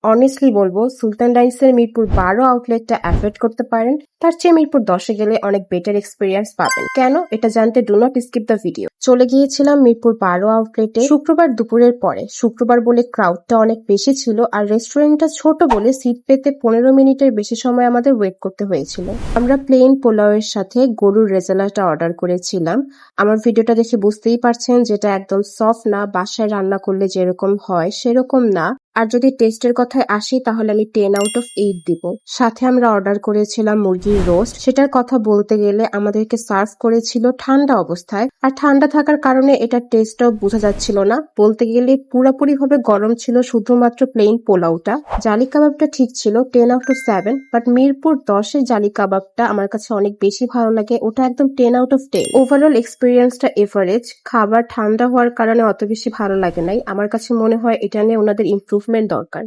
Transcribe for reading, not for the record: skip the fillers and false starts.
Honestly বলবো সুলতান ডাইন্সের Mirpur 12 আউটলেটটা avoid করতে পারেন, তার চেয়ে মিরপুর 10-এ গেলে অনেক বেটার এক্সপিরিয়েন্স পাবেন। কেন এটা জানতে do not skip the video. চলে গিয়েছিলাম মিরপুর 12 আউটলেটে শুক্রবার দুপুরের পরে। শুক্রবার বলে ক্রাউডটা অনেক বেশি ছিল আর রেস্টুরেন্টটা ছোট বলে সিট পেতে 15 মিনিটের বেশি সময় আমাদের ওয়েট করতে হয়েছিল। আমরা প্লেন পোলাওয়ের সাথে গরুর রেজালাটা অর্ডার করেছিলাম। আমার ভিডিওটা দেখে বুঝতেই পারছেন যেটা একদম সফট না, বাসায় রান্না করলে যেরকম হয় সেরকম না। আর যদি টেস্টের কথায় আসি তাহলে আমি 10 আউট অফ 8 দিব। সাথে আমরা অর্ডার করেছিলাম মুরগির রোস্ট। সেটার কথা বলতে গেলে আমাদেরকে সার্ভ করেছিল ঠান্ডা অবস্থায়, আর ঠান্ডা থাকার কারণে এটার টেস্টটাও বোঝা যাচ্ছিল না। বলতে গেলে পুরোপুরি ভাবে গরম ছিল শুধুমাত্র প্লেন পোলাওটা। জালি কাবাবটা ঠিক ছিল, 10 আউট অফ 7। বাট মিরপুর 10-এর জালি কাবাবটা আমার কাছে অনেক বেশি ভালো লাগে, ওটা একদম 10 আউট অফ 10। ওভারঅল এক্সপিরিয়েন্সটা এভারেজ। খাবার ঠান্ডা হওয়ার কারণে অত বেশি ভালো লাগে নাই। আমার কাছে মনে হয় এটা নিয়ে ওনাদের ইমপ্রুভমেন্ট দরকার।